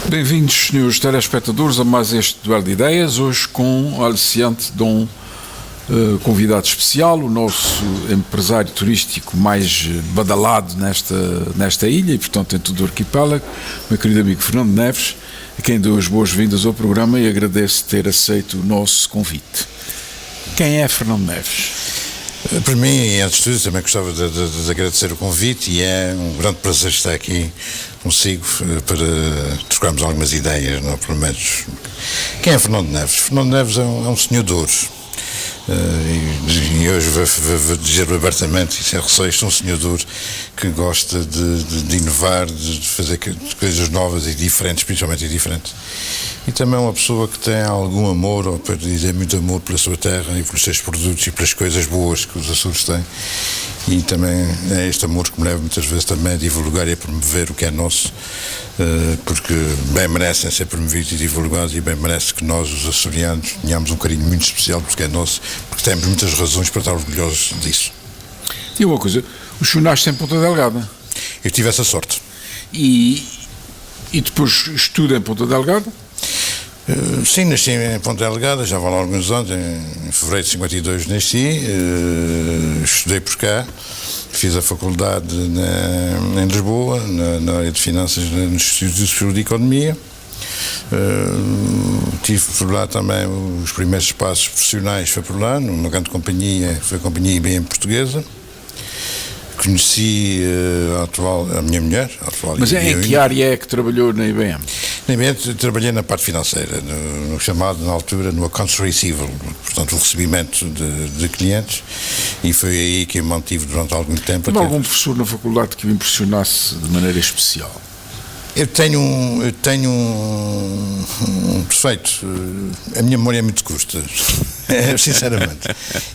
Bem-vindos, senhores telespectadores, a mais este Duelo de Ideias, hoje com o aliciante de um convidado especial, o nosso empresário turístico mais badalado nesta ilha e, portanto, em todo o arquipélago, meu querido amigo Fernando Neves, a quem dou as boas-vindas ao programa e agradeço ter aceito o nosso convite. Quem é Fernando Neves? Para mim, antes de tudo, também gostava de agradecer o convite e é um grande prazer estar aqui consigo para trocarmos algumas ideias, não, pelo menos. Quem é Fernando Neves? Fernando Neves é um senhor de ouro. E hoje vou dizer abertamente e sem receios, sou um senhor de ouro que gosta de inovar, de fazer coisas novas e diferentes, principalmente diferentes. E também é uma pessoa que tem algum amor, ou para dizer muito amor pela sua terra e pelos seus produtos e pelas coisas boas que os Açores têm. E também é este amor que me leva muitas vezes também a divulgar e a promover o que é nosso, porque bem merecem ser promovidos e divulgados e bem merece que nós, os açorianos, tenhamos um carinho muito especial porque é nosso, porque temos muitas razões para estar orgulhosos disso. E uma coisa, o senhor nasce em Ponta Delgada? Eu tive essa sorte. E depois estuda em Ponta Delgada? Sim, nasci em Ponta Delgada, já vão lá alguns anos, em fevereiro de 52 nasci, estudei por cá, fiz a faculdade em Lisboa, na área de finanças, no Instituto de Economia. Tive por lá também os primeiros passos profissionais, foi por lá, numa grande companhia, foi a Companhia IBM Portuguesa. Conheci a minha mulher, a atual. Mas em que área é que trabalhou na IBM? Na IBM trabalhei na parte financeira, no chamado, na altura, no accounts receivable, portanto, o recebimento de clientes, e foi aí que eu mantive durante algum tempo. Teve algum professor na faculdade que o impressionasse de maneira especial? Eu tenho um defeito, a minha memória é muito curta, sinceramente,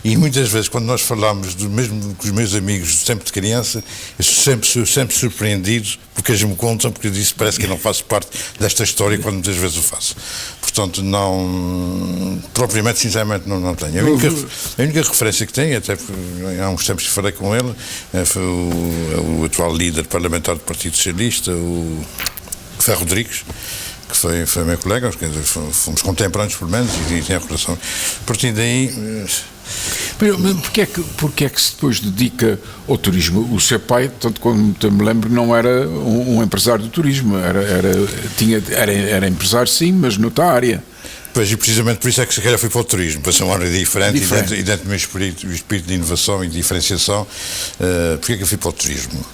e muitas vezes quando nós falamos, mesmo com os meus amigos do tempo de criança, eu sou sempre surpreendido porque eles me contam, porque eu disse, parece que eu não faço parte desta história quando muitas vezes o faço. Portanto, não, propriamente, sinceramente, não tenho. A única referência que tenho, até há uns tempos que falei com ele, foi o atual líder parlamentar do Partido Socialista, o Ferro Rodrigues, que foi meu colega, fomos contemporâneos pelo menos, e tem a relação. A partir daí... Mas porque é que se depois dedica ao turismo? O seu pai, tanto quanto me lembro, não era um empresário do turismo, era empresário sim, mas noutra área. Pois, e precisamente por isso é que se calhar fui para o turismo, para ser uma área diferente. E dentro do meu espírito de inovação e de diferenciação, porque é que eu fui para o turismo?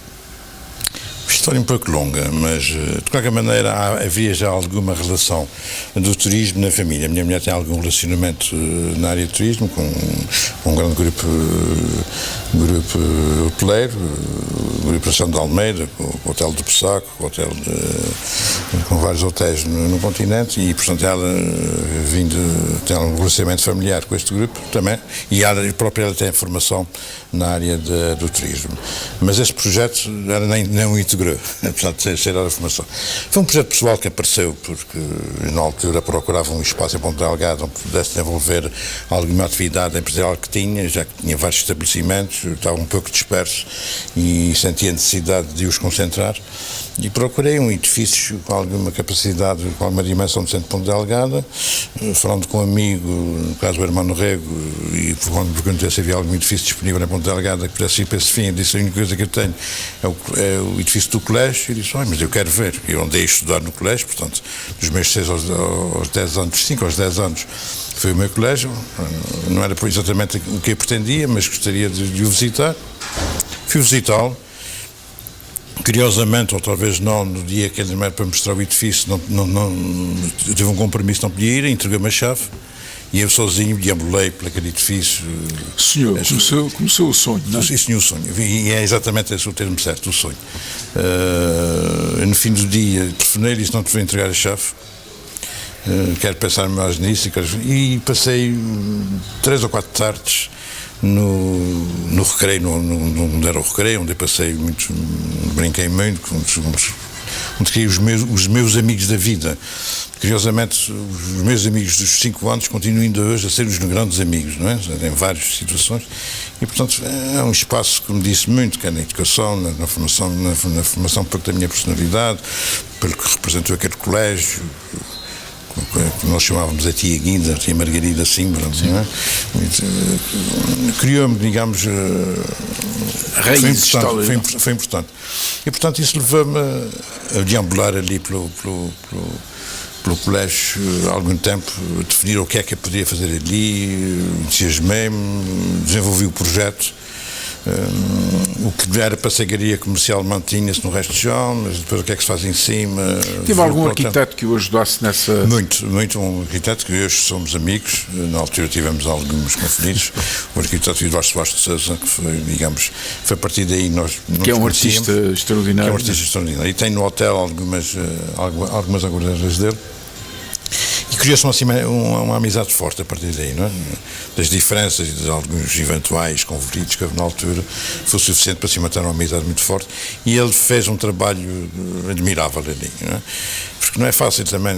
História um pouco longa, mas de qualquer maneira havia já alguma relação do turismo na família. A minha mulher tem algum relacionamento na área de turismo com um grande grupo hoteleiro, o Grupo Nação de Almeida, com o Hotel do Pessaco, com vários hotéis no continente, e portanto ela tem um relacionamento familiar com este grupo também, e ela própria tem formação na área do turismo. Mas este projeto não integrou, apesar de ser a formação. Foi um projeto pessoal que apareceu porque na altura procurava um espaço em Ponta Delgada onde pudesse desenvolver alguma atividade empresarial que tinha, já que tinha vários estabelecimentos, estava um pouco disperso e sentia a necessidade de os concentrar. E procurei um edifício com alguma capacidade, com alguma dimensão de centro de Ponta Delgada, falando com um amigo, no caso o Hermano Rego, e quando perguntei se havia algum edifício disponível em Ponta Delgada que pudesse ir para esse fim, eu disse: a única coisa que eu tenho é o edifício do colégio. E disse: mas eu quero ver. E eu andei a estudar no colégio, portanto, dos meus 6 aos 10 anos, 5 aos 10 anos, foi o meu colégio. Não era exatamente o que eu pretendia, mas gostaria de o visitar. Fui visitá-lo. Curiosamente, ou talvez não, no dia que ele me era para mostrar o edifício, eu tive um compromisso, não podia ir, entregou-me a chave e eu sozinho deambulei por aquele edifício. Senhor, começou o sonho, não é? Sim, o sonho. E é exatamente esse o termo certo, o sonho. No fim do dia, telefonei e disse: não te vou entregar a chave. Quero pensar mais nisso. E passei 3 ou 4 tardes no recreio, onde era o recreio, onde eu passei muito, brinquei muito com onde criei os meus amigos da vida. Curiosamente, os meus amigos dos 5 anos continuam ainda hoje a ser os grandes amigos, não é? Em várias situações. E, portanto, é um espaço que me disse muito, que é na educação, na formação pouco da minha personalidade, pelo que representou aquele colégio, que nós chamávamos a tia Guinda, a tia Margarida Simbra, não é? Criou-me, digamos, foi importante. E, portanto, isso levou-me a deambular ali pelo colégio há algum tempo, definir o que é que eu podia fazer ali, entusiasmei-me, desenvolvi o projeto. O que era para a cegaria comercial mantinha-se no resto do chão, mas depois o que é que se faz em cima. Tive algum arquiteto que o ajudasse nessa... Muito, um arquiteto que hoje somos amigos. Na altura tivemos alguns conflitos. O arquiteto Eduardo Soares de Sousa, que foi, digamos, foi a partir daí nós que é um artista extraordinário. Que é um artista extraordinário. E tem no hotel algumas aguardeiras dele. E criou-se uma amizade forte a partir daí, não é? Das diferenças e de alguns eventuais conflitos que houve na altura, foi suficiente para se manter uma amizade muito forte, e ele fez um trabalho admirável ali, não é? Porque não é fácil também.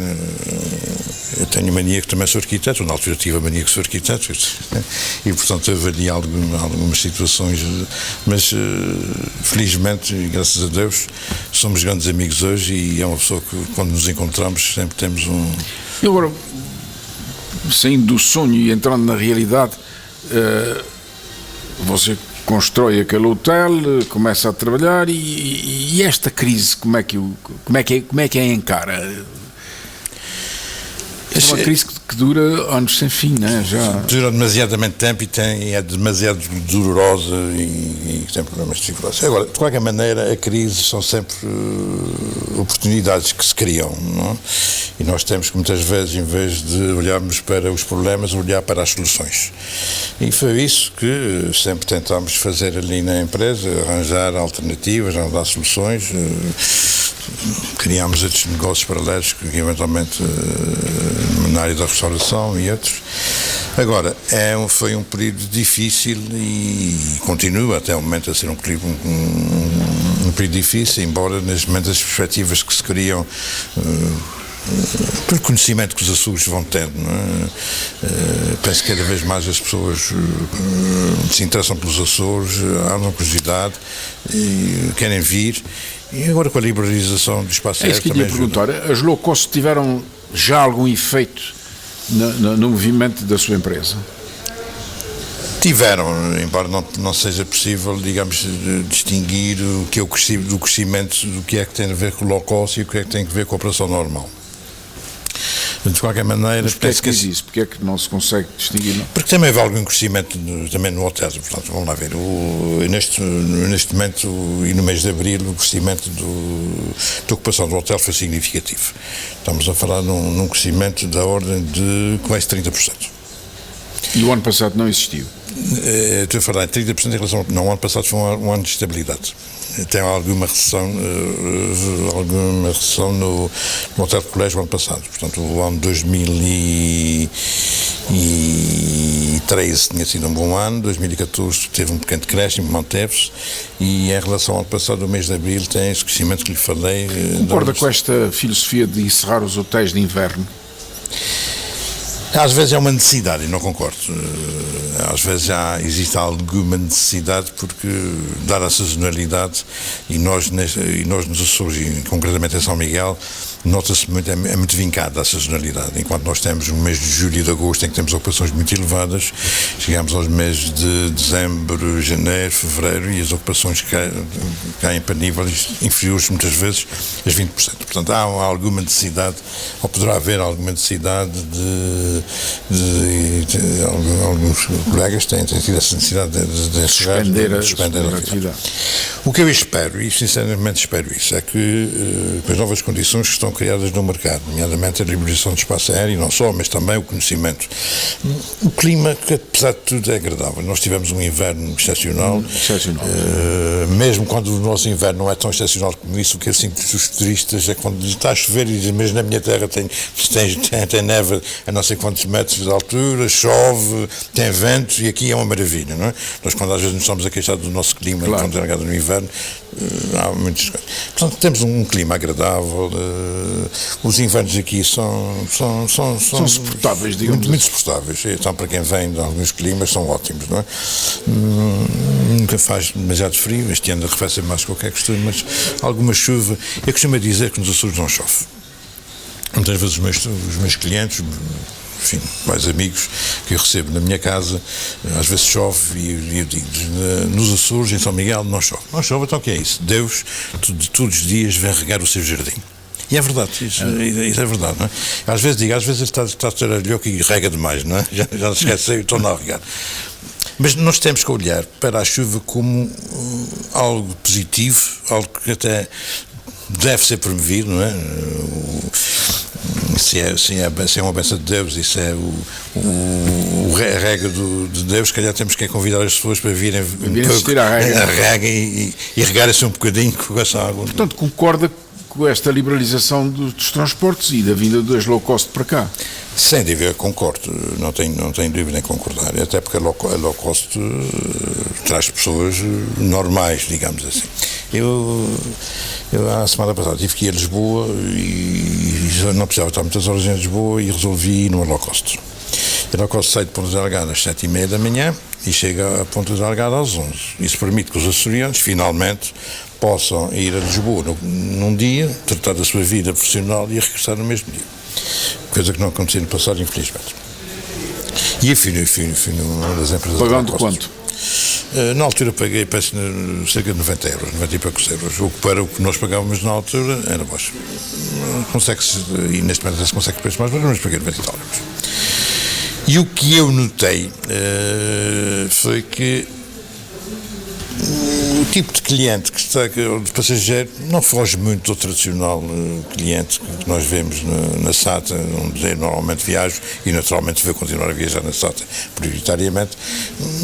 Eu tenho mania que também sou arquiteto, na altura tive a mania que sou arquiteto, e portanto houve ali algumas situações, mas felizmente, graças a Deus, somos grandes amigos hoje, e é uma pessoa que, quando nos encontramos, sempre temos um... E agora, saindo do sonho e entrando na realidade, você constrói aquele hotel, começa a trabalhar, e esta crise, como é que a encara? É uma crise que dura anos sem fim, né? Já dura demasiadamente tempo e é demasiado dolorosa e tem problemas de segurança. Agora, de qualquer maneira, a crise são sempre oportunidades que se criam, não é? E nós temos que muitas vezes, em vez de olharmos para os problemas, olhar para as soluções. E foi isso que sempre tentámos fazer ali na empresa, arranjar alternativas, arranjar soluções. Criámos outros negócios paralelos que eventualmente na área da restauração e outros. Agora, foi um período difícil e continua até o momento a ser um período difícil, embora neste momento as perspectivas que se criam pelo conhecimento que os Açores vão tendo, não é? Penso que cada vez mais as pessoas se interessam pelos Açores, há uma curiosidade e querem vir. E agora com a liberalização do espaço aéreo também ajuda. Perguntar, as low cost tiveram já algum efeito no movimento da sua empresa? Tiveram, embora não seja possível, digamos, distinguir o que é o crescimento do que é que tem a ver com o low cost e o que é que tem a ver com a operação normal. De qualquer maneira... Mas porquê é que diz isso? Porquê é que não se consegue distinguir? Não? Porque também houve algum crescimento também no hotel, portanto, vamos lá ver. Neste momento e no mês de abril, o crescimento da ocupação do hotel foi significativo. Estamos a falar num crescimento da ordem de quase 30%. E o ano passado não existiu? Estou a falar em 30% em relação... Não, o ano passado foi um ano de estabilidade. Tem alguma recessão no hotel de colégio ano passado. Portanto, o ano 2013 tinha sido um bom ano, 2014 teve um pequeno decréscimo, manteve-se, e em relação ao ano passado, o mês de abril, tem esse crescimento que lhe falei. Concorda com esta filosofia de encerrar os hotéis de inverno? Às vezes é uma necessidade, e não concordo. Às vezes existe alguma necessidade, porque, dada a sazonalidade, e nós nos Açores, e concretamente em São Miguel, nota-se muito, é muito vincada a sazonalidade. Enquanto nós temos o mês de julho e de agosto em que temos ocupações muito elevadas, chegamos aos meses de dezembro, janeiro, fevereiro, e as ocupações caem para níveis inferiores, muitas vezes, aos 20%. Portanto, há alguma necessidade, ou poderá haver alguma necessidade alguns colegas têm tido essa necessidade de suspender a atividade. O que eu espero, e sinceramente espero isso, é que com as novas condições que estão criadas no mercado, nomeadamente a liberalização do espaço aéreo, e não só, mas também o conhecimento, o clima, que apesar de tudo é agradável. Nós tivemos um inverno excepcional. Mesmo quando o nosso inverno não é tão excepcional como isso, o que eu sinto dos turistas é quando está a chover, e mesmo na minha terra tem neve a não sei quantos metros de altura, chove, tem ventos, e aqui é uma maravilha, não é? Nós, quando às vezes nos estamos a queixar do nosso clima, claro, quando é ligado no inverno, há muitas coisas. Portanto, temos um clima agradável, os invernos aqui são suportáveis, digamos muito suportáveis. Então, para quem vem de alguns climas, são ótimos, não é? Nunca faz demasiado frio, este ano arrefece mais que o que é costume, mas alguma chuva. Eu costumo dizer que nos Açores não chove. Muitas vezes os meus clientes, enfim, mais amigos que eu recebo na minha casa, às vezes chove e eu digo, nos Açores, em São Miguel, não chove. Não chove, então o que é isso? Deus, todos os dias, vem regar o seu jardim. E é verdade, isso é verdade, não é? Às vezes ele está a ter alhoco e rega demais, não é? Já se esqueceu e estou a regar. Mas nós temos que olhar para a chuva como algo positivo, algo que até deve ser promovido, não é? Se é uma bênção de Deus, isso é a regra de Deus, se calhar temos que convidar as pessoas para virem a rega e regarem-se um bocadinho com essa água. Portanto, concorda com esta liberalização dos transportes e da vinda das low cost para cá? Sem dúvida, concordo, não tenho dúvida em concordar, até porque a low cost traz pessoas normais, digamos assim. Eu a semana passada tive que ir a Lisboa e não precisava estar muitas horas em Lisboa e resolvi ir numa low cost. A low cost sai de Ponta Delgada às 7h30 da manhã e chega a Ponta Delgada às 11h. Isso permite que os açorianos finalmente possam ir a Lisboa num dia, tratar da sua vida profissional e regressar no mesmo dia. Coisa que não acontecia no passado, infelizmente. E eu fui numa das empresas. Pagando quanto? Na altura paguei, parece, cerca de 90 euros, 90 e poucos euros. O que para o que nós pagávamos na altura era baixo. Consegue-se, e neste momento se consegue preço mais baixo, mas paguei 90 euros. E o que eu notei foi que o tipo de cliente que está, de passageiro, não foge muito do tradicional cliente que nós vemos na SATA, onde eu normalmente viajo e naturalmente vou continuar a viajar na SATA prioritariamente.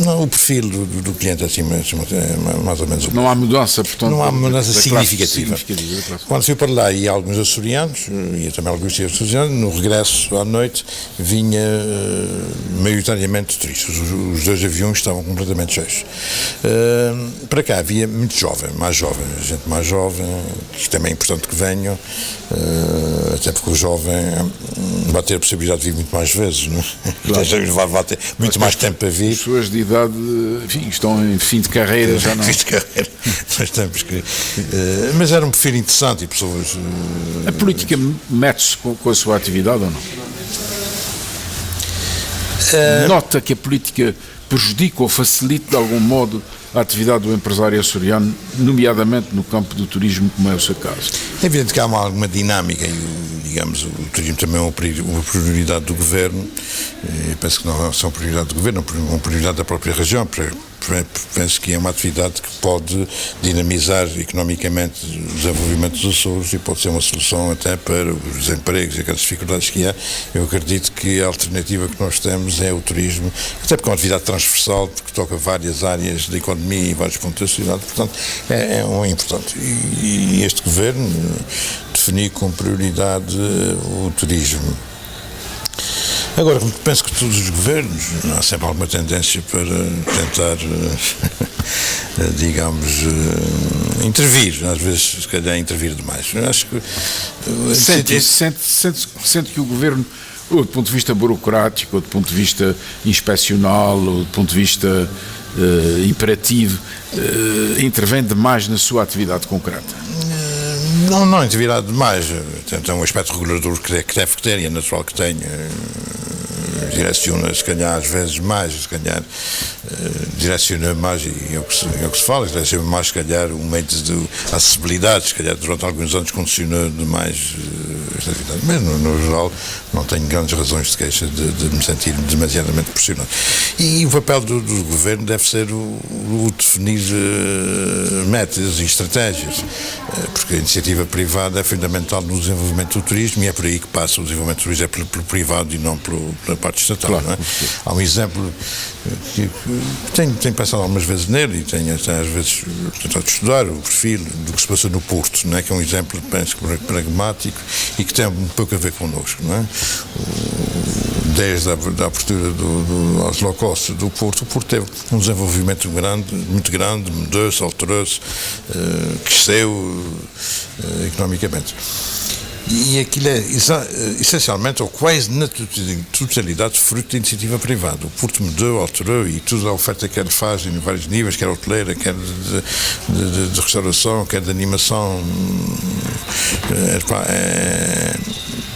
Não, o perfil do cliente é assim, mais ou menos o mesmo. Não há mudança, portanto. Não há mudança significativa. Claro. Quando fui para lá, ia alguns açorianos, ia também alguns açorianos, no regresso à noite vinha maioritariamente turistas. Os dois aviões estavam completamente cheios. Para cá havia muito jovem, gente mais jovem, que também é importante que venham, até porque o jovem vai ter a possibilidade de vir muito mais vezes, não é? Claro. Vai ter muito mais tempo para vir. As pessoas de idade, enfim, estão em fim de carreira, já não. Fim de carreira, nós temos que. Mas era um perfil interessante e pessoas. A política mete-se com a sua atividade ou não? Nota que a política prejudica ou facilita de algum modo a atividade do empresário açoriano, nomeadamente no campo do turismo, como é o seu caso? É evidente que há alguma dinâmica e, digamos, o turismo também é uma prioridade do governo. Eu penso que não é só uma prioridade do governo, é uma prioridade da própria região. Penso que é uma atividade que pode dinamizar economicamente o desenvolvimento dos Açores e pode ser uma solução até para os desempregos e aquelas dificuldades que há. Eu acredito que a alternativa que nós temos é o turismo, até porque é uma atividade transversal que toca várias áreas da economia e vários pontos da sociedade, portanto é um importante. E este governo definiu como prioridade o turismo. Agora, penso que todos os governos, há sempre alguma tendência para tentar, digamos, intervir, às vezes, se calhar, intervir demais. Eu acho que... Sente que o governo, ou do ponto de vista burocrático, ou do ponto de vista inspecional, ou do ponto de vista imperativo, intervém demais na sua atividade concreta? Não intervirá demais. Tem um aspecto regulador que deve ter e é natural que tenha. Direciona, se calhar, às vezes mais, se calhar, direciona mais, e é o que se fala, direciona mais, se calhar, um meio de acessibilidade, se calhar, durante alguns anos condicionou demais esta atividade. Mas, no geral, não tenho grandes razões de queixa de me sentir demasiadamente pressionado. E o papel do governo deve ser o definir metas e estratégias, porque a iniciativa privada é fundamental no desenvolvimento do turismo e é por aí que passa o desenvolvimento do turismo, é pelo privado e não pela parte estatal. Claro. Não é? Há um exemplo que tenho pensado algumas vezes nele e tenho até às vezes tentado estudar o perfil do que se passa no Porto, não é? Que é um exemplo, penso, pragmático e que tem um pouco a ver connosco. Não é? desde a abertura aos low cost do Porto, o Porto teve um desenvolvimento muito grande, mudou-se, alterou-se, cresceu economicamente. E aquilo é essencialmente, ou quase na totalidade, fruto da iniciativa privada. O Porto mudou, alterou, e toda a oferta que ele faz em vários níveis, quer hoteleira, quer de restauração, quer de animação, é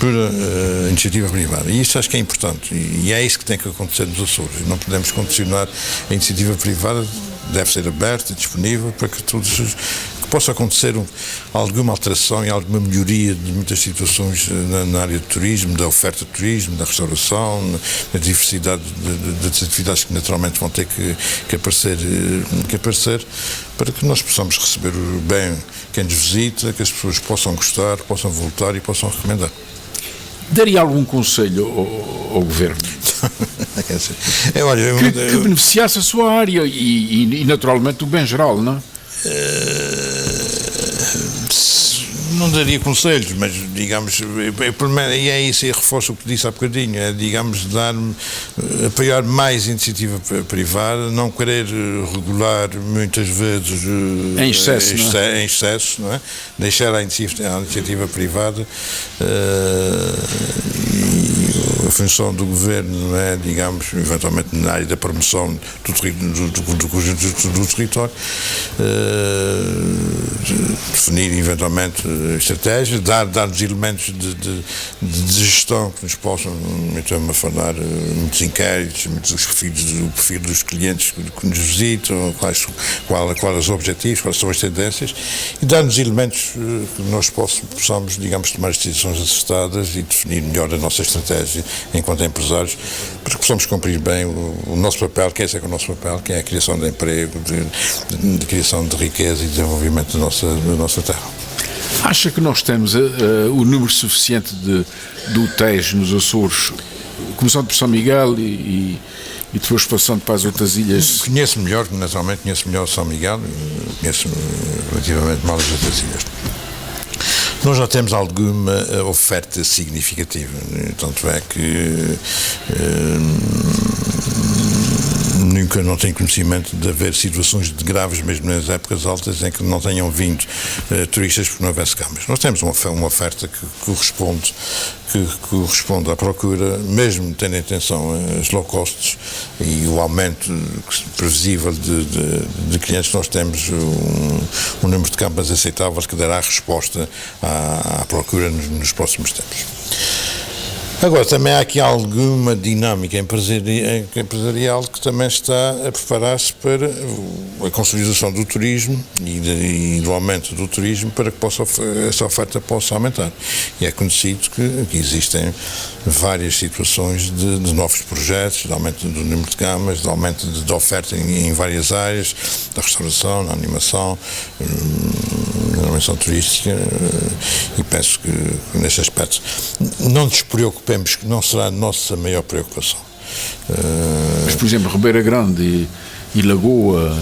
pura iniciativa privada. E isso acho que é importante. E é isso que tem que acontecer nos Açores. Não podemos condicionar a iniciativa privada, deve ser aberta e disponível para que possa acontecer alguma alteração e alguma melhoria de muitas situações na área do turismo, da oferta de turismo, da restauração, na diversidade de atividades que naturalmente vão ter que aparecer, para que nós possamos receber bem quem nos visita, que as pessoas possam gostar, possam voltar e possam recomendar. Daria algum conselho ao Governo? Que beneficiasse a sua área e naturalmente o bem geral, não é? Não daria conselhos, mas digamos, e é isso, e reforço o que disse há bocadinho, é, digamos, apoiar mais a iniciativa privada, não querer regular muitas vezes em excesso, não é? Deixar a iniciativa privada, e a função do Governo, não é, digamos, eventualmente na área da promoção do conjunto do território, definir eventualmente estratégias, dar-nos elementos de gestão que nos possam, então, a falar muitos inquéritos, o perfil dos clientes que nos visitam, quais os objetivos, quais são as tendências, e dar-nos elementos que nós possamos, digamos, tomar as decisões acertadas e definir melhor a nossa estratégia enquanto empresários, para que possamos cumprir bem o nosso papel, que esse é o nosso papel, que é a criação de emprego, de criação de riqueza e desenvolvimento da nossa terra. Acha que nós temos o número suficiente de hotéis nos Açores, começando por São Miguel e depois passando para as outras ilhas? Naturalmente conheço melhor São Miguel, conheço relativamente mal as outras ilhas. Nós já temos alguma oferta significativa, tanto é que nunca não tenho conhecimento de haver situações de graves, mesmo nas épocas altas, em que não tenham vindo turistas porque não houvesse camas. Nós temos uma oferta que corresponde à procura, mesmo tendo em atenção as low costs e o aumento previsível de clientes. Nós temos um número de camas aceitável que dará resposta à procura nos próximos tempos. Agora, também há aqui alguma dinâmica empresarial que também está a preparar-se para a consolidação do turismo e do aumento do turismo, para que essa oferta possa aumentar. E é conhecido que existem várias situações de novos projetos, de aumento do número de camas, de aumento de oferta em várias áreas, da restauração, da animação, na animação turística, e penso que neste aspecto não nos preocupemos, que não será a nossa maior preocupação. Mas, por exemplo, Ribeira Grande e Lagoa,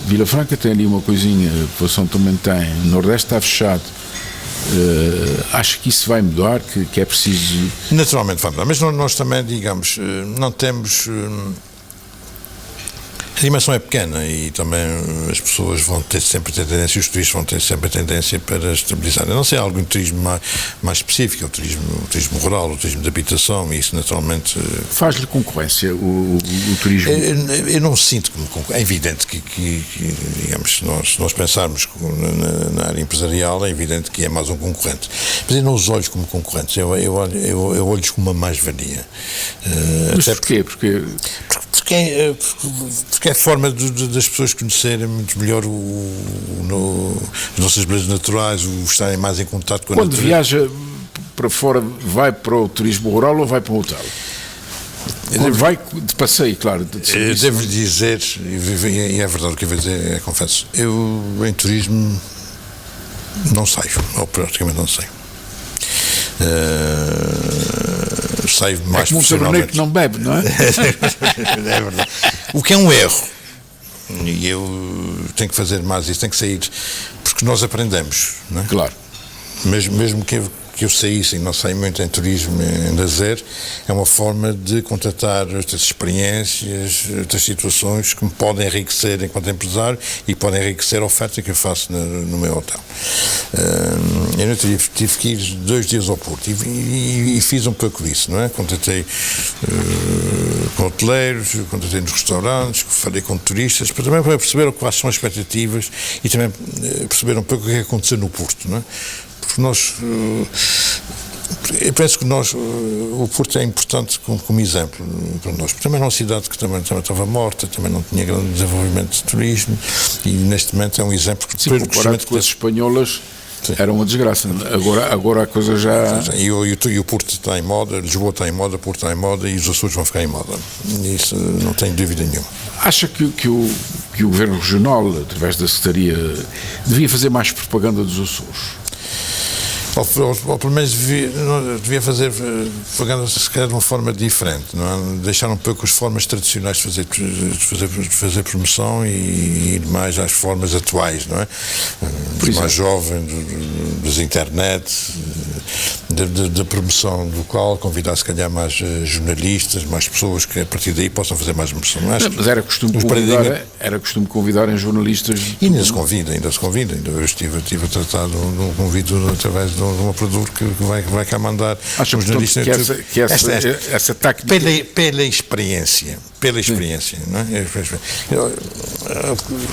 Vila Franca tem ali uma coisinha, a população também tem, o Nordeste está fechado. Acho que isso vai mudar, que é preciso... Naturalmente vai mudar, mas nós também, digamos, não temos... A dimensão é pequena e também as pessoas vão ter sempre a tendência, os turistas vão ter sempre a tendência para estabilizar. A não ser algum turismo mais específico, o turismo rural, o turismo de habitação, e isso naturalmente... Faz-lhe concorrência o turismo? Eu não sinto como concorrência. É evidente que digamos, se nós pensarmos na área empresarial, é evidente que é mais um concorrente. Mas eu não os olho como concorrentes, eu olho-os como uma mais-valia. Mas porquê? Porque é a forma das pessoas conhecerem muito melhor as nossas belezas naturais, o estarem mais em contato com a natureza. Quando viaja para fora, vai para o turismo rural ou vai para um hotel? Quando vai de passeio, claro. Devo dizer, e é verdade o que eu vou dizer, confesso, eu em turismo não saio, ou praticamente não saio. Saio mais como um cabernet que não bebe, não é? É verdade. O que é um erro. E eu tenho que fazer mais isso, tenho que sair, porque nós aprendemos, não é? Claro. Mesmo que que eu saísse, e não sei muito em turismo, em lazer, é uma forma de contratar estas experiências, estas situações que me podem enriquecer enquanto empresário e podem enriquecer a oferta que eu faço no meu hotel. Eu não tive que ir 2 dias ao Porto e fiz um pouco disso, não é? Contratei com hoteleiros, contratei nos restaurantes, falei com turistas, também para perceber quais são as expectativas e também perceber um pouco o que é que aconteceu no Porto, não é? Porque nós, eu penso que o Porto é importante como exemplo para nós, porque também é uma cidade que também estava morta, também não tinha grande desenvolvimento de turismo e neste momento é um exemplo que... Sim, comparado com as espanholas, sim, era uma desgraça. Agora a coisa já... E o Porto está em moda, Lisboa está em moda, Porto está em moda e os Açores vão ficar em moda. Isso não tenho dúvida nenhuma. Acha que o Governo Regional, através da Secretaria, devia fazer mais propaganda dos Açores? Ou pelo menos devia fazer propaganda, se calhar, de uma forma diferente, não é? Deixar um pouco as formas tradicionais de fazer promoção e ir mais às formas atuais, não é? Dos mais jovens, das internet, da promoção local, convidar se calhar mais jornalistas, mais pessoas que a partir daí possam fazer mais promoção. Mas era costume convidarem jornalistas... E ainda se convida. Eu estive a tratar de um convite através de um produtor que vai cá mandar os jornalistas. Que essa tática... Pela experiência, não é? Eu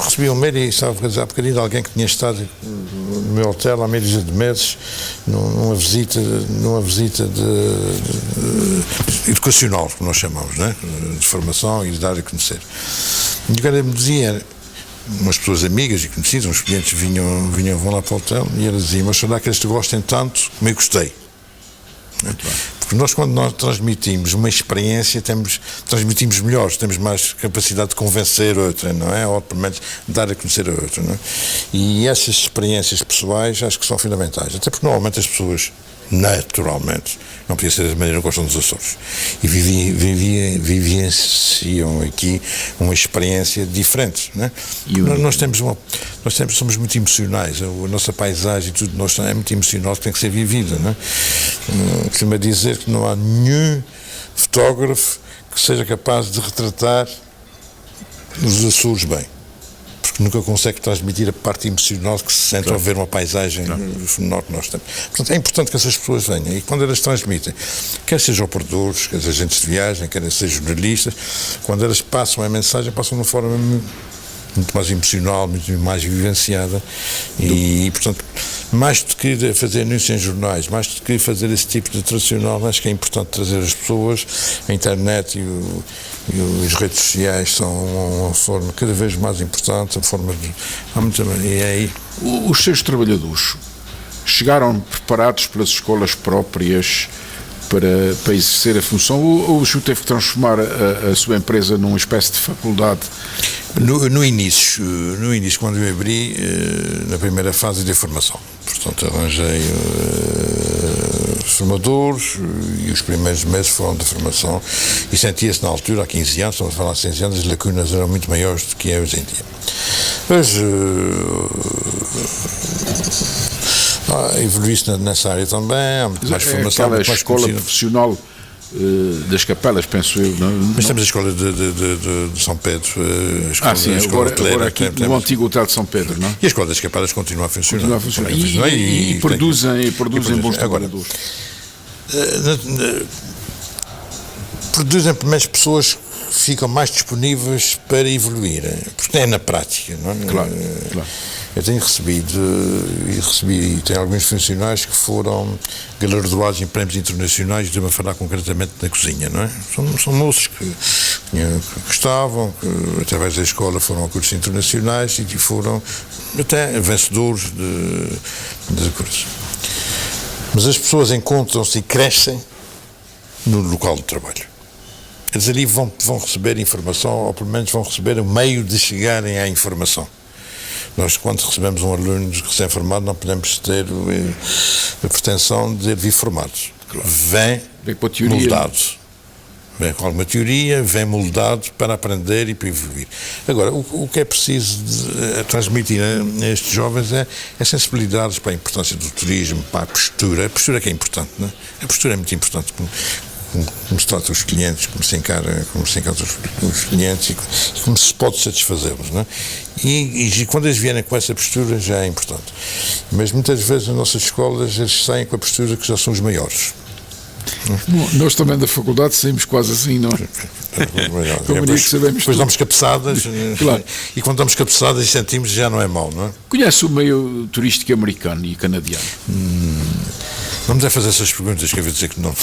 recebi um mail e estava a dizer há bocadinho de alguém que tinha estado no meu hotel há meio de meses numa visita educacional, que nós chamamos, não é? De formação e de dar a conhecer. E agora me dizia, umas pessoas amigas e conhecidas, uns clientes vão lá para o hotel e eles diziam, mas será que eles te gostem tanto como eu gostei? Porque quando nós transmitimos uma experiência, transmitimos melhor, temos mais capacidade de convencer outra, não é? Ou pelo menos dar a conhecer a outra, não é? E essas experiências pessoais acho que são fundamentais, até porque normalmente as pessoas, naturalmente, não podia ser da maneira que gostam dos Açores e vivenciam aqui uma experiência diferente, não é? Somos muito emocionais, a nossa paisagem e tudo é muito emocional, que tem que ser vivida, não é? Costumo dizer que não há nenhum fotógrafo que seja capaz de retratar os Açores bem, porque nunca consegue transmitir a parte emocional que se sente ao ver uma paisagem fenomenal que nós temos. Portanto, é importante que essas pessoas venham e quando elas transmitem, quer sejam operadores, quer sejam agentes de viagem, quer sejam jornalistas, quando elas passam a mensagem, passam de uma forma muito mais emocional, muito mais vivenciada e, portanto, mais do que fazer anúncios em jornais, mais do que fazer esse tipo de tradicional, acho que é importante trazer as pessoas, a internet e as redes sociais são uma forma cada vez mais importante, e aí... Os seus trabalhadores chegaram preparados pelas escolas próprias para exercer a função ou o senhor teve que transformar a sua empresa numa espécie de faculdade? No início, quando eu abri, na primeira fase de formação, portanto arranjei formadores e os primeiros meses foram de formação e sentia-se na altura, há 15 anos, estamos a falar de 15 anos, as lacunas eram muito maiores do que é hoje em dia. Mas evolui-se nessa área também, há muito mais formação. Aquela escola profissional das Capelas, penso eu. Não? Mas temos a escola de São Pedro. Agora aqui no antigo Hotel de São Pedro, não? E a escola das Capelas continua a funcionar. E produzem bons trabalhadores. Produzem primeiro pessoas que ficam mais disponíveis para evoluir, porque é na prática, não é? Claro. Eu tenho recebi e tenho alguns funcionários que foram galardoados em prémios internacionais, de-me a falar concretamente na cozinha, não é? São moços que gostavam, que através da escola foram a cursos internacionais e foram até vencedores de cursos. Mas as pessoas encontram-se e crescem no local de trabalho. Eles ali vão receber informação, ou pelo menos vão receber o meio de chegarem à informação. Nós, quando recebemos um aluno recém-formado, não podemos ter a pretensão de vir formados. Vem moldado. Vem com alguma teoria, vem moldado para aprender e para evoluir. Agora, o que é preciso transmitir a estes jovens é sensibilidades para a importância do turismo, para a postura que é importante, não é? A postura é muito importante, como se trata os clientes, como se encara os clientes e como se pode satisfazê-los, não é? E quando eles vierem com essa postura já é importante. Mas muitas vezes nas nossas escolas eles saem com a postura que já são os maiores. Nós também da faculdade saímos quase assim, não é? Como que sabemos depois damos cabeçadas, claro. E quando damos cabeçadas e sentimos já não é mau, não é? Conhece o meio turístico americano e canadiano? Vamos a fazer essas perguntas que eu vou dizer que não.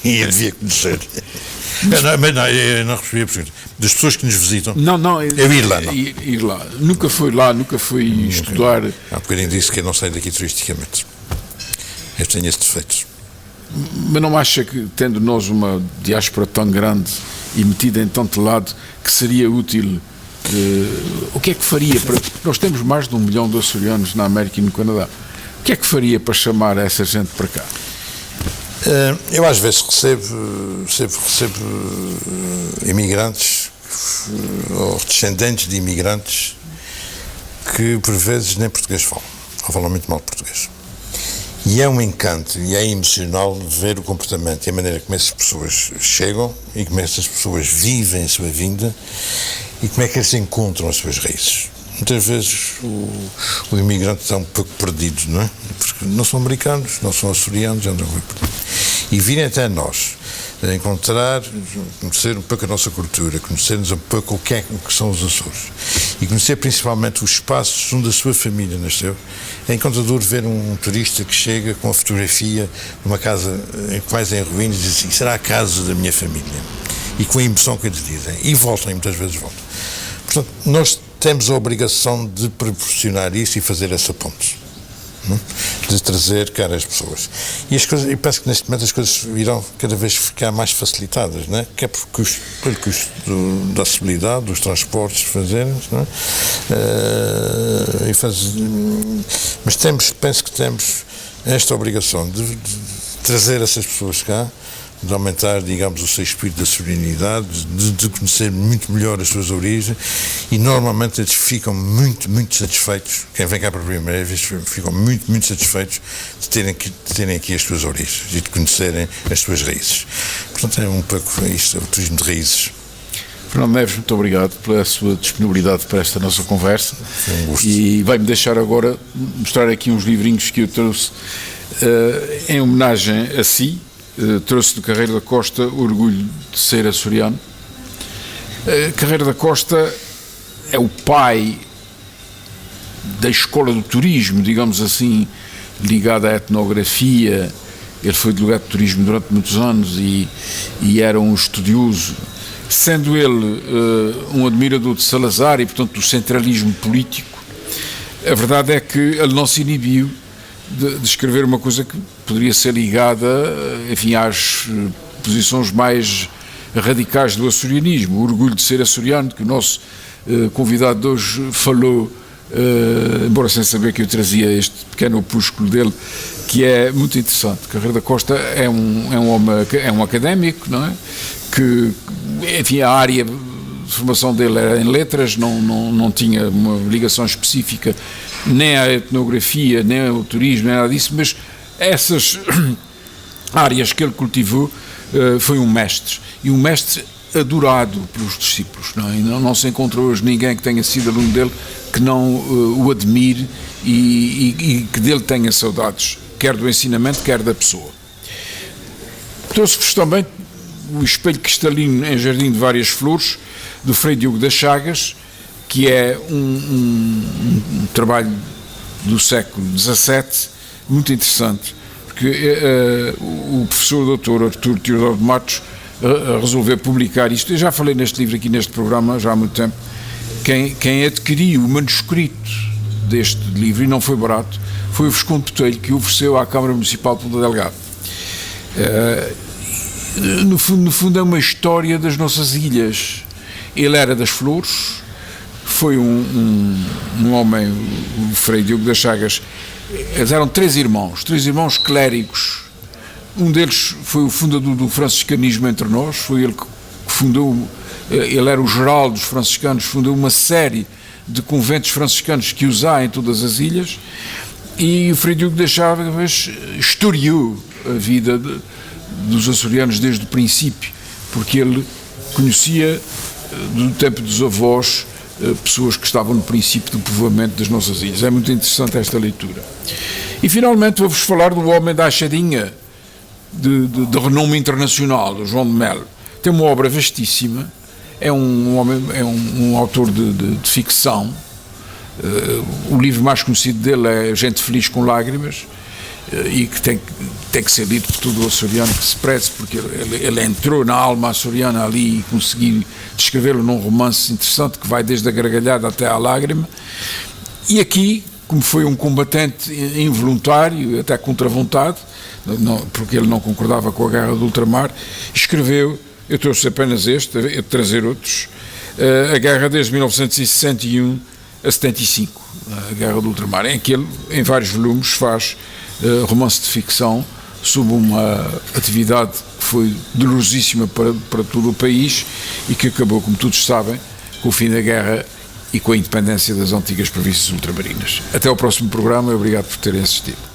E eu devia conhecer. Mas eu não recebi a pergunta. Das pessoas que nos visitam. Não. Eu ir lá, não. Ir lá. Nunca fui estudar. Há bocadinho disse que eu não saio daqui turisticamente. Eu tenho esse defeito. Mas não acha que, tendo nós uma diáspora tão grande e metida em tanto lado, que seria útil? O que é que faria para... Nós temos mais de 1 milhão de açorianos na América e no Canadá. O que é que faria para chamar essa gente para cá? Eu às vezes recebo imigrantes ou descendentes de imigrantes que por vezes nem português falam, ou falam muito mal português. E é um encanto e é emocional ver o comportamento e a maneira como essas pessoas chegam e como essas pessoas vivem a sua vida e como é que eles encontram as suas raízes. Muitas vezes o imigrante está um pouco perdido, não é? Porque não são americanos, não são açorianos, andam muito perdidos. E virem até nós a encontrar, conhecer um pouco a nossa cultura, conhecermos um pouco o que são os Açores e conhecer principalmente os espaços onde a sua família nasceu. É encantador ver um turista que chega com a fotografia de uma casa quase em ruínas e diz assim, será a casa da minha família? E com a emoção que eles dizem. E voltam, e muitas vezes voltam. Portanto, nós temos a obrigação de proporcionar isso e fazer essa ponte, de trazer cá as pessoas. E penso que neste momento as coisas irão cada vez ficar mais facilitadas, não é? Que é pelo custo da acessibilidade, dos transportes fazerem, não é? Mas penso que temos esta obrigação de trazer essas pessoas cá, de aumentar, digamos, o seu espírito da serenidade, de conhecer muito melhor as suas origens e normalmente eles ficam muito, muito satisfeitos, quem vem cá pela primeira vez ficam muito, muito satisfeitos de terem aqui as suas origens e de conhecerem as suas raízes. Portanto, é um pouco isto, é o turismo de raízes. Fernando Neves, muito obrigado pela sua disponibilidade para esta nossa conversa. Foi um gosto. E vai-me deixar agora mostrar aqui uns livrinhos que eu trouxe em homenagem a si. Trouxe do Carreiro da Costa o orgulho de ser açoriano. Carreiro da Costa é o pai da escola do turismo, digamos assim, ligada à etnografia. Ele foi delegado de turismo durante muitos anos e era um estudioso, sendo ele um admirador de Salazar e, portanto, do centralismo político. A verdade é que ele não se inibiu de escrever uma coisa que poderia ser ligada, enfim, às posições mais radicais do açorianismo, o orgulho de ser açoriano, que o nosso convidado de hoje falou, embora sem saber que eu trazia este pequeno opúsculo dele, que é muito interessante. Carreiro da Costa é um académico, não é? Que, enfim, a área de formação dele era em letras, não tinha uma ligação específica nem à etnografia, nem ao turismo, nem nada disso, mas essas áreas que ele cultivou foi um mestre, e um mestre adorado pelos discípulos, não é? Não se encontra hoje ninguém que tenha sido aluno dele que não o admire e que dele tenha saudades, quer do ensinamento, quer da pessoa. Trouxe-vos também o Espelho Cristalino em Jardim de Várias Flores, do Frei Diogo das Chagas, que é um trabalho do século XVII, muito interessante, porque o professor Dr. Artur Teodoro de Matos resolveu publicar isto. Eu já falei neste livro aqui neste programa já há muito tempo. Quem adquiriu o manuscrito deste livro, e não foi barato, foi o Visconde Botelho, que o ofereceu à Câmara Municipal de Ponta Delgado. No fundo é uma história das nossas ilhas. Ele era das Flores, foi um homem, o Frei Diogo das Chagas. Eles eram três irmãos clérigos Um deles foi o fundador do franciscanismo entre nós, foi ele que fundou, ele era o geral dos franciscanos, fundou uma série de conventos franciscanos que os há em todas as ilhas, e o Frei Diogo das Chaves historiou a vida dos açorianos desde o princípio, porque ele conhecia do tempo dos avós pessoas que estavam no princípio do povoamento das nossas ilhas. É muito interessante esta leitura. E finalmente vou-vos falar do homem da Achadinha, de renome internacional, o João de Melo. Tem uma obra vastíssima, é um autor de ficção. O livro mais conhecido dele é Gente Feliz com Lágrimas, e que tem que ser lido por todo o açoriano que se preze, porque ele entrou na alma açoriana ali e conseguiu descrevê-lo num romance interessante que vai desde a gargalhada até à lágrima. E aqui, como foi um combatente involuntário, até contra vontade, porque ele não concordava com a guerra do ultramar, escreveu, eu trouxe apenas este, eu trazer outros, a guerra desde 1961 a 75, a guerra do ultramar, em que ele, em vários volumes, faz romance de ficção sobre uma atividade que foi dolorosíssima para todo o país e que acabou, como todos sabem, com o fim da guerra e com a independência das antigas províncias ultramarinas. Até ao próximo programa e obrigado por terem assistido.